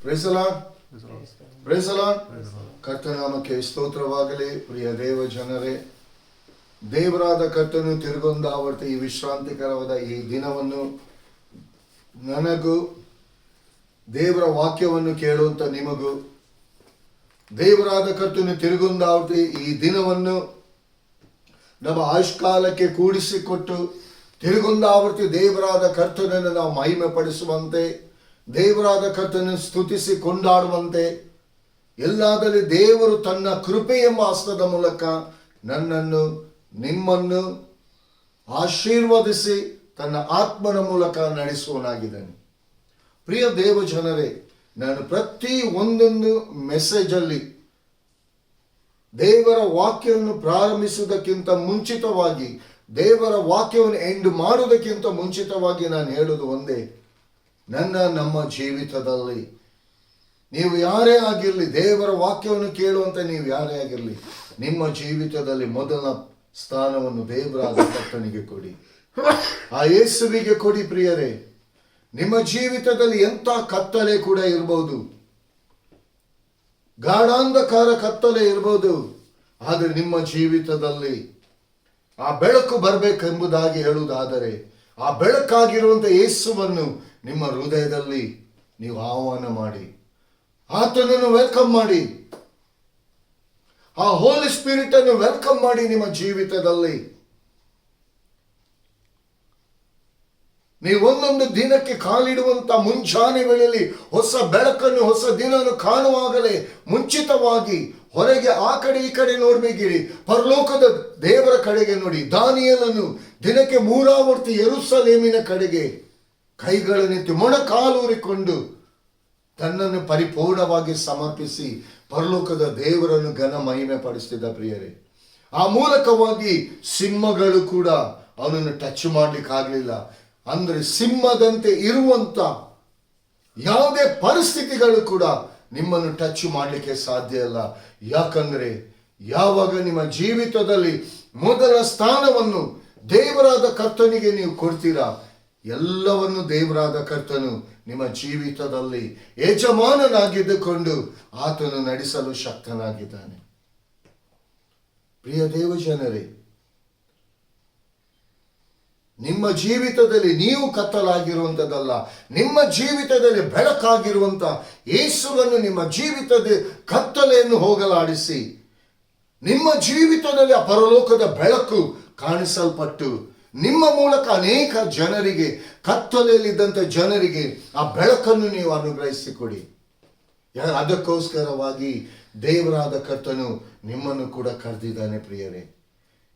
Price the Lord, praise the Lord. ಕರ್ತನಾಮಕ್ಕೆ ಸ್ತೋತ್ರವಾಗಲಿ. ಪ್ರಿಯ ದೇವ ಜನರೇ, ದೇವರಾದ ಕರ್ತನು ತಿರುಗೊಂದಾವರ್ತಿ ಈ ವಿಶ್ರಾಂತಿಕರವಾದ ಈ ದಿನವನ್ನು ನನಗೂ ದೇವರ ವಾಕ್ಯವನ್ನು ಕೇಳುವಂತ ನಿಮಗೂ, ದೇವರಾದ ಕರ್ತನು ತಿರುಗೊಂದಾವರ್ತಿ ಈ ದಿನವನ್ನು ನಮ್ಮ ಆಯುಷ್ಕಾಲಕ್ಕೆ ಕೂಡಿಸಿಕೊಟ್ಟು ತಿರುಗೊಂದಾವರ್ತಿ ದೇವರಾದ ಕರ್ತನನ್ನು ನಾವು ಮಹಿಮೆ ಪಡಿಸುವಂತೆ, ದೇವರಾದ ಕರ್ತನನ್ನು ಸ್ತುತಿಸಿ ಕೊಂಡಾಡುವಂತೆ, ಎಲ್ಲಾದಲ್ಲಿ ದೇವರು ತನ್ನ ಕೃಪೆ ಎಂಬ ಹಸ್ತದ ಮೂಲಕ ನನ್ನನ್ನು ನಿಮ್ಮನ್ನು ಆಶೀರ್ವದಿಸಿ ತನ್ನ ಆತ್ಮನ ಮೂಲಕ ನಡೆಸುವನಾಗಿದ್ದಾನೆ. ಪ್ರಿಯ ದೇವ ಜನರೇ, ನಾನು ಪ್ರತಿ ಒಂದೊಂದು ಮೆಸೇಜಲ್ಲಿ ದೇವರ ವಾಕ್ಯವನ್ನು ಪ್ರಾರಂಭಿಸುವುದಕ್ಕಿಂತ ಮುಂಚಿತವಾಗಿ, ದೇವರ ವಾಕ್ಯವನ್ನು ಎಂಡ್ ಮಾಡುವುದಕ್ಕಿಂತ ಮುಂಚಿತವಾಗಿ ನಾನು ಹೇಳುವುದು ಒಂದೇ, ನಮ್ಮ ಜೀವಿತದಲ್ಲಿ ನೀವು ಯಾರೇ ಆಗಿರಲಿ, ದೇವರ ವಾಕ್ಯವನ್ನು ಕೇಳುವಂತೆ ನೀವು ಯಾರೇ ಆಗಿರಲಿ, ನಿಮ್ಮ ಜೀವಿತದಲ್ಲಿ ಮೊದಲ ಸ್ಥಾನವನ್ನು ದೇವರಾದ ಕರ್ತನಿಗೆ ಕೊಡಿ, ಆ ಯೇಸುವಿಗೆ ಕೊಡಿ. ಪ್ರಿಯರೇ, ನಿಮ್ಮ ಜೀವಿತದಲ್ಲಿ ಎಂಥ ಕತ್ತಲೆ ಕೂಡ ಇರಬಹುದು, ಗಾಢಾಂಧಕಾರ ಕತ್ತಲೆ ಇರಬಹುದು, ಆದರೆ ನಿಮ್ಮ ಜೀವಿತದಲ್ಲಿ ಆ ಬೆಳಕು ಬರಬೇಕೆಂಬುದಾಗಿ ಹೇಳುವುದಾದರೆ, ಆ ಬೆಳಕಾಗಿರುವಂಥ ಯೇಸುವನ್ನು ನಿಮ್ಮ ಹೃದಯದಲ್ಲಿ ನೀವು ಆಹ್ವಾನ ಮಾಡಿ, ಆತನನ್ನು ವೆಲ್ಕಮ್ ಮಾಡಿ, ಆ ಹೋಲಿ ಸ್ಪಿರಿಟ್ ಅನ್ನು ವೆಲ್ಕಮ್ ಮಾಡಿ. ನಿಮ್ಮ ಜೀವಿತದಲ್ಲಿ ನೀವು ಒಂದೊಂದು ದಿನಕ್ಕೆ ಕಾಲಿಡುವಂತ ಮುಂಜಾನೆ ವೇಳೆಯಲ್ಲಿ ಹೊಸ ಬೆಳಕನ್ನು, ಹೊಸ ದಿನವನ್ನು ಕಾಣುವಾಗಲೇ ಮುಂಚಿತವಾಗಿ ಹೊರಗೆ ಆ ಕಡೆ ಈ ಕಡೆ ನೋಡ್ಬೇಕಿರಿ, ಪರಲೋಕದ ದೇವರ ಕಡೆಗೆ ನೋಡಿ. ದಾನಿಯೇಲನು ದಿನಕ್ಕೆ 3 ಆವರ್ತಿ ಯೆರೂಸಲೇಮಿನ ಕಡೆಗೆ ಕೈಗಳನ್ನೆತ್ತಿ ಮೊಣಕಾಲೂರಿಕೊಂಡು ತನ್ನನ್ನು ಪರಿಪೂರ್ಣವಾಗಿ ಸಮರ್ಪಿಸಿ ಪರಲೋಕದ ದೇವರನ್ನು ಘನ ಮಹಿಮೆ ಪಡಿಸ್ತಿದ್ದ. ಪ್ರಿಯರೇ, ಆ ಮೂಲಕವಾಗಿ ಸಿಂಹಗಳು ಕೂಡ ಅವನನ್ನು ಟಚ್ ಮಾಡ್ಲಿಕ್ಕೆ ಆಗ್ಲಿಲ್ಲ. ಅಂದ್ರೆ ಸಿಂಹದಂತೆ ಇರುವಂತ ಯಾವುದೇ ಪರಿಸ್ಥಿತಿಗಳು ಕೂಡ ನಿಮ್ಮನ್ನು ಟಚ್ ಮಾಡಲಿಕ್ಕೆ ಸಾಧ್ಯ ಇಲ್ಲ. ಯಾಕಂದ್ರೆ ಯಾವಾಗ ನಿಮ್ಮ ಜೀವಿತದಲ್ಲಿ ಮೊದಲ ಸ್ಥಾನವನ್ನು ದೇವರಾದ ಕರ್ತನಿಗೆ ನೀವು ಕೊಡ್ತೀರಾ, ಎಲ್ಲವನ್ನು ದೇವರಾದ ಕರ್ತನು ನಿಮ್ಮ ಜೀವಿತದಲ್ಲಿ ಯಜಮಾನನಾಗಿದ್ದುಕೊಂಡು ಆತನು ನಡೆಸಲು ಶಕ್ತನಾಗಿದ್ದಾನೆ. ಪ್ರಿಯ ದೇವ ಜನರೇ, ನಿಮ್ಮ ಜೀವಿತದಲ್ಲಿ ನೀವು ಕತ್ತಲಾಗಿರುವಂಥದ್ದಲ್ಲ, ನಿಮ್ಮ ಜೀವಿತದಲ್ಲಿ ಬೆಳಕಾಗಿರುವಂತ ಯೇಸುವನ್ನು ನಿಮ್ಮ ಜೀವಿತದ ಕತ್ತಲೆಯನ್ನು ಹೋಗಲಾಡಿಸಿ, ನಿಮ್ಮ ಜೀವಿತದಲ್ಲಿ ಆ ಪರಲೋಕದ ಬೆಳಕು ಕಾಣಿಸಲ್ಪಟ್ಟು ನಿಮ್ಮ ಮೂಲಕ ಅನೇಕ ಜನರಿಗೆ, ಕತ್ತಲೆಯಲ್ಲಿದ್ದಂಥ ಜನರಿಗೆ ಆ ಬೆಳಕನ್ನು ನೀವು ಅನುಗ್ರಹಿಸಿಕೊಡಿ. ಅದಕ್ಕೋಸ್ಕರವಾಗಿ ದೇವರಾದ ಕರ್ತನು ನಿಮ್ಮನ್ನು ಕೂಡ ಕರೆದಿದ್ದಾನೆ. ಪ್ರಿಯರೇ,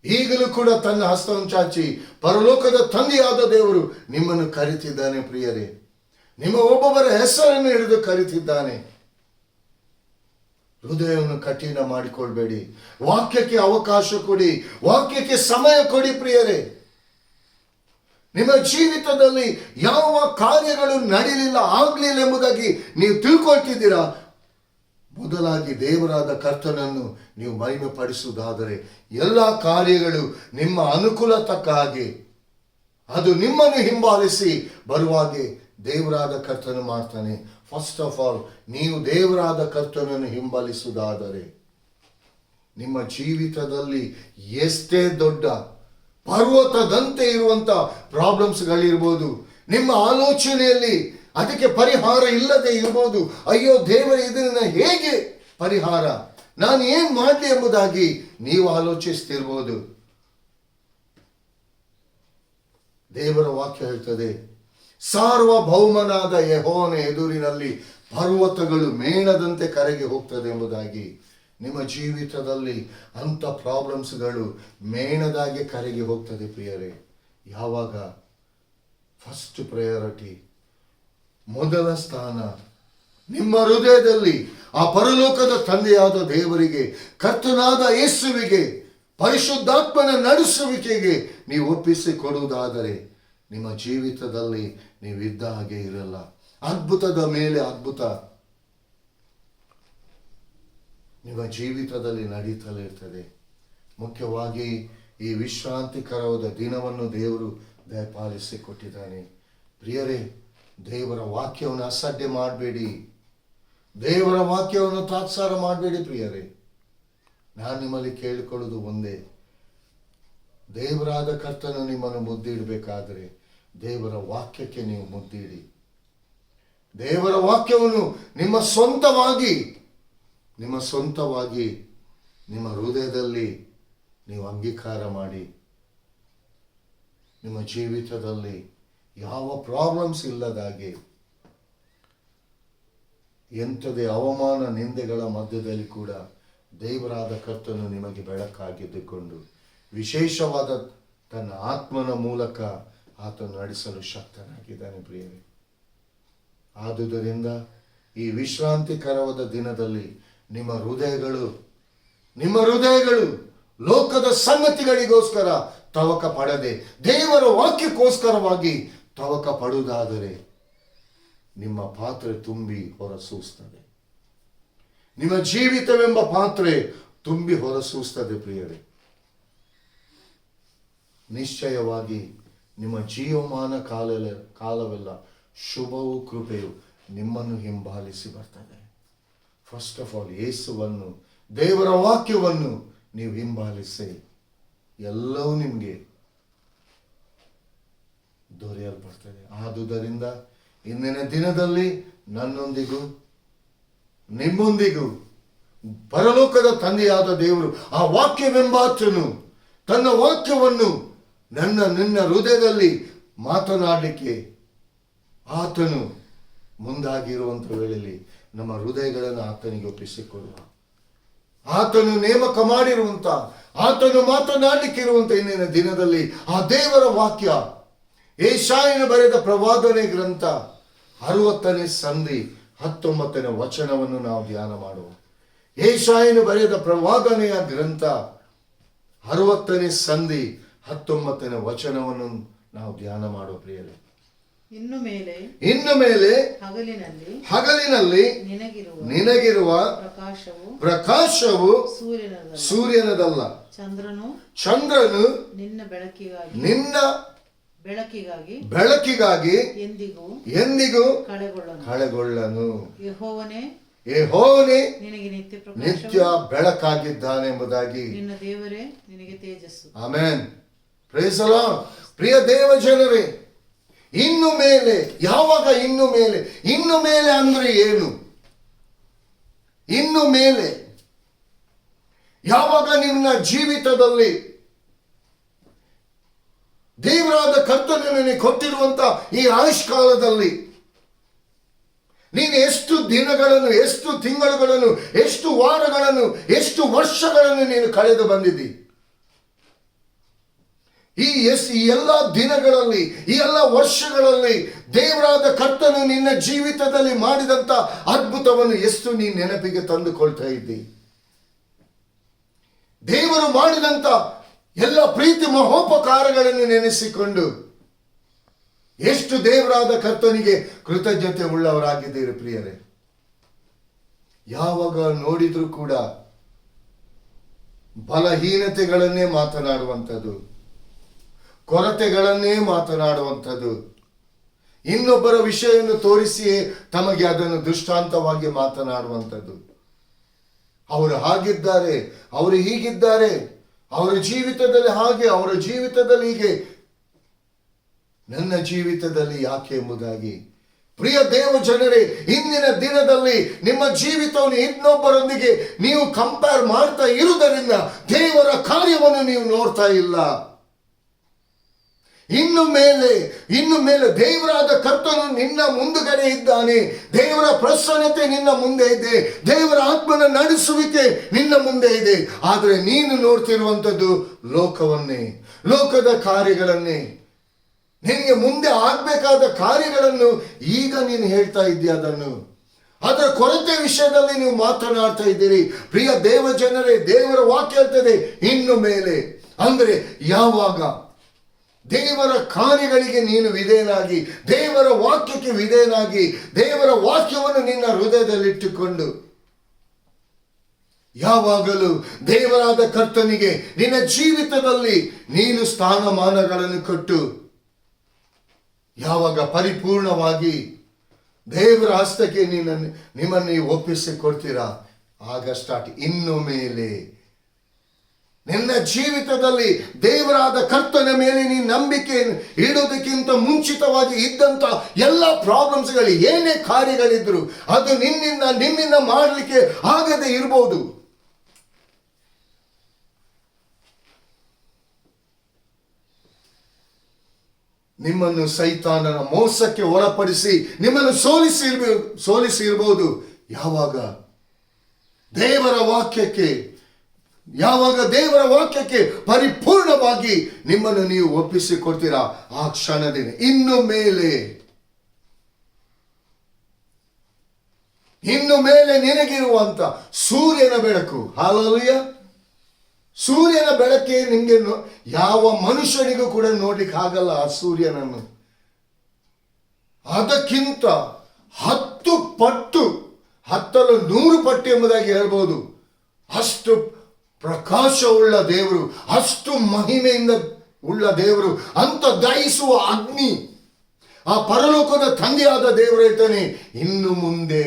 ಈಗಲೂ ಕೂಡ ತನ್ನ ಹಸ್ತವನ್ನು ಚಾಚಿ ಪರಲೋಕದ ತಂದೆಯಾದ ದೇವರು ನಿಮ್ಮನ್ನು ಕರೀತಿದ್ದಾನೆ. ಪ್ರಿಯರೇ, ನಿಮ್ಮ ಒಬ್ಬೊಬ್ಬರ ಹೆಸರನ್ನು ಹಿಡಿದು ಕರೀತಿದ್ದಾನೆ. ಹೃದಯವನ್ನು ಕಠಿಣ ಮಾಡಿಕೊಳ್ಬೇಡಿ, ವಾಕ್ಯಕ್ಕೆ ಅವಕಾಶ ಕೊಡಿ, ವಾಕ್ಯಕ್ಕೆ ಸಮಯ ಕೊಡಿ. ಪ್ರಿಯರೇ, ನಿಮ್ಮ ಜೀವಿತದಲ್ಲಿ ಯಾವ ಕಾರ್ಯಗಳು ನಡೀಲಿಲ್ಲ, ಆಗ್ಲಿಲ್ಲ ಎಂಬುದಾಗಿ ನೀವು ತಿಳ್ಕೊಳ್ತಿದ್ದೀರಾ, ಮೊದಲಾಗಿ ದೇವರಾದ ಕರ್ತನನ್ನು ನೀವು ಮಹಿಮೆ ಪಡಿಸುವುದಾದರೆ ಎಲ್ಲ ಕಾರ್ಯಗಳು ನಿಮ್ಮ ಅನುಕೂಲ ತಕ್ಕ ಹಾಗೆ ಅದು ನಿಮ್ಮನ್ನು ಹಿಂಬಾಲಿಸಿ ಬರುವಾಗೆ ದೇವರಾದ ಕರ್ತನು ಮಾಡ್ತಾನೆ. ಫಸ್ಟ್ ಆಫ್ ಆಲ್, ನೀವು ದೇವರಾದ ಕರ್ತನನ್ನು ಹಿಂಬಾಲಿಸುವುದಾದರೆ ನಿಮ್ಮ ಜೀವಿತದಲ್ಲಿ ಎಷ್ಟೇ ದೊಡ್ಡ ಪರ್ವತದಂತೆ ಇರುವಂತ ಪ್ರಾಬ್ಲಮ್ಸ್ಗಳಿರ್ಬೋದು, ನಿಮ್ಮ ಆಲೋಚನೆಯಲ್ಲಿ ಅದಕ್ಕೆ ಪರಿಹಾರ ಇಲ್ಲದೆ ಇರ್ಬೋದು. ಅಯ್ಯೋ ದೇವರ, ಇದನ್ನ ಹೇಗೆ ಪರಿಹಾರ, ನಾನು ಏನ್ ಮಾಡಲಿ ಎಂಬುದಾಗಿ ನೀವು ಆಲೋಚಿಸ್ತಿರ್ಬೋದು. ದೇವರ ವಾಕ್ಯ ಹೇಳ್ತದೆ, ಸಾರ್ವಭೌಮನಾದ ಯೆಹೋವನ ಎದುರಿನಲ್ಲಿ ಪರ್ವತಗಳು ಮೇಣದಂತೆ ಕರಗಿ ಹೋಗ್ತದೆ ಎಂಬುದಾಗಿ. ನಿಮ್ಮ ಜೀವಿತದಲ್ಲಿ ಅಂಥ ಪ್ರಾಬ್ಲಮ್ಸ್ಗಳು ಮೇಣದಾಗೆ ಕರಗಿ ಹೋಗ್ತದೆ. ಪ್ರಿಯರೇ, ಯಾವಾಗ ಫಸ್ಟ್ ಪ್ರಯಾರಿಟಿ, ಮೊದಲ ಸ್ಥಾನ ನಿಮ್ಮ ಹೃದಯದಲ್ಲಿ ಆ ಪರಲೋಕದ ತಂದೆಯಾದ ದೇವರಿಗೆ, ಕರ್ತನಾದ ಯೇಸುವಿಗೆ, ಪರಿಶುದ್ಧಾತ್ಮನ ನಡೆಸುವಿಕೆಗೆ ನೀವು ಒಪ್ಪಿಸಿ ಕೊಡುವುದಾದರೆ ನಿಮ್ಮ ಜೀವಿತದಲ್ಲಿ ನೀವು ಇದ್ದ ಹಾಗೆ ಇರಲ್ಲ. ಅದ್ಭುತದ ಮೇಲೆ ಅದ್ಭುತ ನಿಮ್ಮ ಜೀವಿತದಲ್ಲಿ ನಡೀತಲೇ ಇರ್ತದೆ. ಮುಖ್ಯವಾಗಿ ಈ ವಿಶ್ರಾಂತಿಕರವಾದ ದಿನವನ್ನು ದೇವರು ದಯಪಾಲಿಸಿ ಕೊಟ್ಟಿದ್ದಾನೆ. ಪ್ರಿಯರೇ, ದೇವರ ವಾಕ್ಯವನ್ನು ಅಸಡ್ಡೆ ಮಾಡಬೇಡಿ. ದೇವರ ವಾಕ್ಯವನ್ನು ತಾತ್ಸಾರ ಮಾಡಬೇಡಿ ಪ್ರಿಯರೇ. ನಾನು ನಿಮ್ಮಲ್ಲಿ ಕೇಳಿಕೊಳ್ಳುವುದು ಒಂದೇ, ದೇವರಾದ ಕರ್ತನು ನಿಮ್ಮನ್ನು ಮುದ್ದಿಡಬೇಕಾದರೆ ದೇವರ ವಾಕ್ಯಕ್ಕೆ ನೀವು ಮುದ್ದಿಡಿ. ದೇವರ ವಾಕ್ಯವನ್ನು ನಿಮ್ಮ ಸ್ವಂತವಾಗಿ ನಿಮ್ಮ ಹೃದಯದಲ್ಲಿ ನೀವು ಅಂಗೀಕಾರ ಮಾಡಿ, ನಿಮ್ಮ ಜೀವಿತದಲ್ಲಿ ಯಾವ ಪ್ರಾಬ್ಲಮ್ಸ್ ಇಲ್ಲದಾಗೆ, ಎಂಥದೇ ಅವಮಾನ ನಿಂದೆಗಳ ಮಧ್ಯದಲ್ಲಿ ಕೂಡ ದೇವರಾದ ಕರ್ತನು ನಿಮಗೆ ಬೆಳಕಾಗಿದ್ದುಕೊಂಡು ವಿಶೇಷವಾದ ತನ್ನ ಆತ್ಮನ ಮೂಲಕ ಆತನು ನಡೆಸಲು ಶಕ್ತನಾಗಿದ್ದಾನೆ ಪ್ರಿಯರೇ. ಆದುದರಿಂದ ಈ ವಿಶ್ರಾಂತಿಕರವಾದ ದಿನದಲ್ಲಿ ನಿಮ್ಮ ಹೃದಯಗಳು ಲೋಕದ ಸಂಗತಿಗಳಿಗೋಸ್ಕರ ತವಕ ಪಡದೆ ದೇವರ ವಾಕ್ಯಕ್ಕೋಸ್ಕರವಾಗಿ ತವಕ ಪಡುವುದಾದರೆ ನಿಮ್ಮ ಪಾತ್ರೆ ತುಂಬಿ ಹೊರಸೂಸ್ತದೆ. ನಿಮ್ಮ ಜೀವಿತವೆಂಬ ಪಾತ್ರೆ ತುಂಬಿ ಹೊರಸೂಸ್ತದೆ ಪ್ರಿಯರೇ. ನಿಶ್ಚಯವಾಗಿ ನಿಮ್ಮ ಜೀವಮಾನ ಕಾಲವೆಲ್ಲ ಶುಭವೂ ಕೃಪೆಯು ನಿಮ್ಮನ್ನು ಹಿಂಬಾಲಿಸಿ ಬರ್ತದೆ. ಫಸ್ಟ್ ಆಫ್ ಆಲ್ ಯೇಸುವನ್ನು, ದೇವರ ವಾಕ್ಯವನ್ನು ನೀವು ಹಿಂಬಾಲಿಸಿ, ಎಲ್ಲವೂ ನಿಮಗೆ ದೊರೆಯಲ್ಪಡ್ತದೆ. ಆದುದರಿಂದ ಇಂದಿನ ದಿನದಲ್ಲಿ ನನ್ನೊಂದಿಗೂ ನಿಮ್ಮೊಂದಿಗೂ ಪರಲೋಕದ ತಂದೆಯಾದ ದೇವರು ಆ ವಾಕ್ಯವೆಂಬಾತನು ತನ್ನ ವಾಕ್ಯವನ್ನು ನಿನ್ನ ಹೃದಯದಲ್ಲಿ ಮಾತನಾಡಲಿಕ್ಕೆ ಆತನು ಮುಂದಾಗಿರುವಂಥ ವೇಳೆಯಲ್ಲಿ ನಮ್ಮ ಹೃದಯಗಳನ್ನು ಆತನಿಗೆ ಒಪ್ಪಿಸಿಕೊಳ್ಳುವ, ಆತನು ನೇಮಕ ಮಾಡಿರುವಂಥ, ಆತನು ಮಾತನಾಡಲಿಕ್ಕಿರುವಂಥ ಇಂದಿನ ದಿನದಲ್ಲಿ ಆ ದೇವರ ವಾಕ್ಯ, ಯೆಶಾಯನು ಬರೆದ ಪ್ರವಾದನೆ ಗ್ರಂಥ 60ನೇ ಸಂಧಿ 19ನೇ ವಚನವನ್ನು ನಾವು ಧ್ಯಾನ ಮಾಡುವ. ಯೆಶಾಯನು ಬರೆದ ಪ್ರವಾದನೆಯ ಗ್ರಂಥ 60ನೇ ಸಂಧಿ 19ನೇ ವಚನವನ್ನು ನಾವು ಧ್ಯಾನ ಮಾಡುವ ಪ್ರಿಯರೇ. ಇನ್ನು ಮೇಲೆ ಹಗಲಿನಲ್ಲಿ ನಿನಗಿರುವ ಪ್ರಕಾಶವು ಸೂರ್ಯನದಲ್ಲ, ಚಂದ್ರನು ನಿನ್ನ ಬೆಳಕಿಗಾಗಿ ಎಂದಿಗೂ ಕಳೆಗೊಳ್ಳನು. ಯೆಹೋವನೇ ನಿತ್ಯ ಬೆಳಕಾಗಿದ್ದಾನೆ ಎಂಬುದಾಗಿ ನಿನ್ನ ದೇವರೇ ನಿನಗೆ ತೇಜಸ್ಸು. ಆಮೆನ್. Praise the Lord. ಪ್ರಿಯ ದೇವ ಜನರೇ, ಇನ್ನು ಮೇಲೆ, ಯಾವಾಗ ಇನ್ನು ಮೇಲೆ ಅಂದ್ರೆ ಏನು? ಇನ್ನು ಮೇಲೆ ಯಾವಾಗ ನಿಮ್ಮ ಜೀವಿತದಲ್ಲಿ ದೇವರಾದ ಕರ್ತನಿಗೆ ಕೊಟ್ಟಿರುವಂತ ಈ ಆಯುಷ್ಕಾಲದಲ್ಲಿ ನೀನು ಎಷ್ಟು ದಿನಗಳನ್ನು, ಎಷ್ಟು ತಿಂಗಳುಗಳನ್ನು, ಎಷ್ಟು ವಾರಗಳನ್ನು, ಎಷ್ಟು ವರ್ಷಗಳನ್ನು ನೀನು ಕಳೆದು ಬಂದಿದ್ದಿ. ಈ ಎಲ್ಲ ದಿನಗಳಲ್ಲಿ, ಈ ಎಲ್ಲ ವರ್ಷಗಳಲ್ಲಿ ದೇವರಾದ ಕರ್ತನು ನಿನ್ನ ಜೀವಿತದಲ್ಲಿ ಮಾಡಿದಂತ ಅದ್ಭುತವನ್ನು ಎಷ್ಟು ನೀನು ನೆನಪಿಗೆ ತಂದುಕೊಳ್ತಾ ಇದ್ದಿ. ದೇವರು ಮಾಡಿದಂತ ಎಲ್ಲ ಪ್ರೀತಿ ಮಹೋಪಕಾರಗಳನ್ನು ನೆನೆಸಿಕೊಂಡು ಎಷ್ಟು ದೇವರಾದ ಕರ್ತನಿಗೆ ಕೃತಜ್ಞತೆ ಉಳ್ಳವರಾಗಿದ್ದೀರಿ ಪ್ರಿಯರೇ. ಯಾವಾಗ ನೋಡಿದ್ರೂ ಕೂಡ ಬಲಹೀನತೆಗಳನ್ನೇ ಮಾತನಾಡುವಂಥದ್ದು, ಕೊರತೆಗಳನ್ನೇ ಮಾತನಾಡುವಂಥದ್ದು, ಇನ್ನೊಬ್ಬರ ವಿಷಯವನ್ನು ತೋರಿಸಿಯೇ ತಮಗೆ ಅದನ್ನು ದೃಷ್ಟಾಂತವಾಗಿ ಮಾತನಾಡುವಂಥದ್ದು. ಅವರು ಹಾಗಿದ್ದಾರೆ, ಅವರು ಹೀಗಿದ್ದಾರೆ, ಅವರ ಜೀವಿತದಲ್ಲಿ ಹಾಗೆ, ಅವರ ಜೀವಿತದಲ್ಲಿ ಹೀಗೆ, ನನ್ನ ಜೀವಿತದಲ್ಲಿ ಯಾಕೆ ಎಂಬುದಾಗಿ. ಪ್ರಿಯ ದೇವ ಜನರೇ, ಇಂದಿನ ದಿನದಲ್ಲಿ ನಿಮ್ಮ ಜೀವಿತವನ್ನು ಇನ್ನೊಬ್ಬರೊಂದಿಗೆ ನೀವು ಕಂಪೇರ್ ಮಾಡ್ತಾ ಇರುವುದರಿಂದ ದೇವರ ಕಾರ್ಯವನ್ನು ನೀವು ನೋಡ್ತಾ ಇಲ್ಲ. ಇನ್ನು ಮೇಲೆ ದೇವರಾದ ಕರ್ತನು ನಿನ್ನ ಮುಂದುಗಡೆ ಇದ್ದಾನೆ. ದೇವರ ಪ್ರಸನ್ನತೆ ನಿನ್ನ ಮುಂದೆ ಇದೆ. ದೇವರ ಆತ್ಮನ ನಡೆಸುವಿಕೆ ನಿನ್ನ ಮುಂದೆ ಇದೆ. ಆದರೆ ನೀನು ನೋಡ್ತಿರುವಂಥದ್ದು ಲೋಕವನ್ನೇ, ಲೋಕದ ಕಾರ್ಯಗಳನ್ನೇ. ನಿನಗೆ ಮುಂದೆ ಆಗ್ಬೇಕಾದ ಕಾರ್ಯಗಳನ್ನು ಈಗ ನೀನು ಹೇಳ್ತಾ ಇದ್ದೀಯ. ಅದರ ಕೊರತೆ ವಿಷಯದಲ್ಲಿ ನೀವು ಮಾತನಾಡ್ತಾ ಇದ್ದೀರಿ. ಪ್ರಿಯ ದೇವ ಜನರೇ, ದೇವರ ವಾಕ್ಯ ಹೇಳ್ತದೆ ಇನ್ನು ಮೇಲೆ ಅಂದ್ರೆ ಯಾವಾಗ ದೇವರ ಕಾರ್ಯಗಳಿಗೆ ನೀನು ವಿಧೇಯನಾಗಿ, ದೇವರ ವಾಕ್ಯಕ್ಕೆ ವಿಧೇಯನಾಗಿ, ದೇವರ ವಾಕ್ಯವನ್ನು ನಿನ್ನ ಹೃದಯದಲ್ಲಿಟ್ಟುಕೊಂಡು ಯಾವಾಗಲೂ ದೇವರಾದ ಕರ್ತನಿಗೆ ನಿನ್ನ ಜೀವಿತದಲ್ಲಿ ನೀನು ಸ್ಥಾನಮಾನಗಳನ್ನು ಕೊಟ್ಟು ಯಾವಾಗ ಪರಿಪೂರ್ಣವಾಗಿ ದೇವರ ಹಸ್ತಕ್ಕೆ ನಿಮ್ಮನ್ನು ನೀವು ಒಪ್ಪಿಸಿ ಕೊಡ್ತೀರಾ, ಆಗ ಸ್ಟಾರ್ಟ್. ಇನ್ನು ಮೇಲೆ ನಿನ್ನ ಜೀವಿತದಲ್ಲಿ ದೇವರಾದ ಕರ್ತನ ಮೇಲೆ ನೀನು ನಂಬಿಕೆ ಇಡೋದಕ್ಕಿಂತ ಮುಂಚಿತವಾಗಿ ಇದ್ದಂತ ಎಲ್ಲ ಪ್ರಾಬ್ಲಮ್ಸ್ಗಳು, ಏನೇ ಕಾರ್ಯಗಳಿದ್ರು ಅದು ನಿಮ್ಮಿಂದ ಮಾಡಲಿಕ್ಕೆ ಆಗದೆ ಇರಬಹುದು. ನಿಮ್ಮನ್ನು ಸೈತಾನನ ಮೋಸಕ್ಕೆ ಒಳಪಡಿಸಿ ನಿಮ್ಮನ್ನು ಸೋಲಿಸಿ ಇರಬಹುದು. ಯಾವಾಗ ದೇವರ ವಾಕ್ಯಕ್ಕೆ ಪರಿಪೂರ್ಣವಾಗಿ ನಿಮ್ಮನ್ನು ನೀವು ಒಪ್ಪಿಸಿಕೊಡ್ತೀರಾ, ಆ ಕ್ಷಣದಿಂದ ಇನ್ನು ಮೇಲೆ ನಿನಗಿರುವಂತ ಸೂರ್ಯನ ಬೆಳಕು, ಹಲ್ಲೆಲೂಯಾ, ಸೂರ್ಯನ ಬೆಳಕೆ ನಿಮಗೆ ಯಾವ ಮನುಷ್ಯನಿಗೂ ಕೂಡ ನೋಡ್ಲಿಕ್ಕೆ ಆಗಲ್ಲ. ಆ ಸೂರ್ಯನನ್ನು ಅದಕ್ಕಿಂತ 10 ಪಟ್ಟು, 100 ಪಟ್ಟು ಎಂಬುದಾಗಿ ಹೇಳ್ಬೋದು. ಅಷ್ಟು ಪ್ರಕಾಶವುಳ್ಳ ದೇವರು, ಅಷ್ಟು ಮಹಿಮೆಯಿಂದ ಉಳ್ಳ ದೇವರು, ಅಂತ ದಹಿಸುವ ಅಗ್ನಿ, ಆ ಪರಲೋಕದ ತಂದೆಯಾದ ದೇವರು ಹೇಳ್ತಾನೆ, ಇನ್ನು ಮುಂದೆ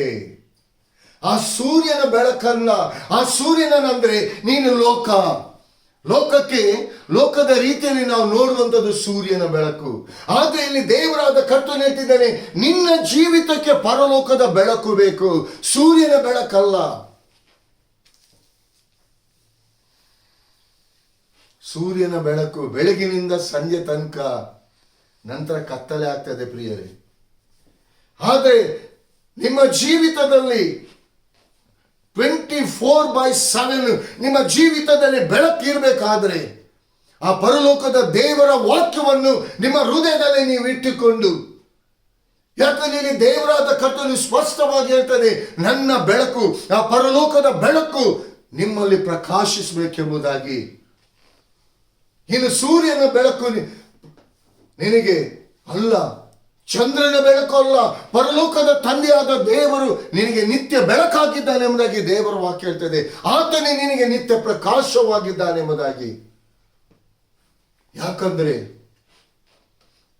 ಆ ಸೂರ್ಯನ ಬೆಳಕನ್ನ, ಆ ಸೂರ್ಯನಂದ್ರೆ ನೀನು ಲೋಕದ ರೀತಿಯಲ್ಲಿ ನಾವು ನೋಡುವಂಥದ್ದು ಸೂರ್ಯನ ಬೆಳಕು. ಆದ್ರೆ ಇಲ್ಲಿ ದೇವರಾದ ಕರ್ತನು ಹೇಳ್ತಿದ್ದಾನೆ, ನಿನ್ನ ಜೀವಿತಕ್ಕೆ ಪರಲೋಕದ ಬೆಳಕು ಬೇಕು, ಸೂರ್ಯನ ಬೆಳಕಲ್ಲ. ಸೂರ್ಯನ ಬೆಳಕು ಬೆಳಗಿನಿಂದ ಸಂಜೆ ತನಕ, ನಂತರ ಕತ್ತಲೆ ಆಗ್ತದೆ ಪ್ರಿಯರೇ. ಆದ್ರೆ ನಿಮ್ಮ ಜೀವಿತದಲ್ಲಿ 24/7 ನಿಮ್ಮ ಜೀವಿತದಲ್ಲಿ ಬೆಳಕಿರಬೇಕಾದ್ರೆ ಆ ಪರಲೋಕದ ದೇವರ ವಾಕ್ಯವನ್ನು ನಿಮ್ಮ ಹೃದಯದಲ್ಲಿ ನೀವು ಇಟ್ಟುಕೊಂಡು, ಯಾಕಂದ್ರೆ ಇಲ್ಲಿ ದೇವರಾದ ಕರ್ತನು ಸ್ಪಷ್ಟವಾಗಿ ಹೇಳ್ತಾನೆ, ನನ್ನ ಬೆಳಕು, ಆ ಪರಲೋಕದ ಬೆಳಕು ನಿಮ್ಮಲ್ಲಿ ಪ್ರಕಾಶಿಸಬೇಕೆಂಬುದಾಗಿ. ಇನ್ನು ಸೂರ್ಯನ ಬೆಳಕು ನಿನಗೆ ಅಲ್ಲ, ಚಂದ್ರನ ಬೆಳಕು ಅಲ್ಲ, ಪರಲೋಕದ ತಂದೆಯಾದ ದೇವರು ನಿನಗೆ ನಿತ್ಯ ಬೆಳಕಾಗಿದ್ದಾನೆ ಎಂಬುದಾಗಿ ದೇವರ ವಾಕ್ಯ ಹೇಳ್ತದೆ. ಆತನೇ ನಿನಗೆ ನಿತ್ಯ ಪ್ರಕಾಶವಾಗಿದ್ದಾನೆ ಎಂಬುದಾಗಿ. ಯಾಕಂದ್ರೆ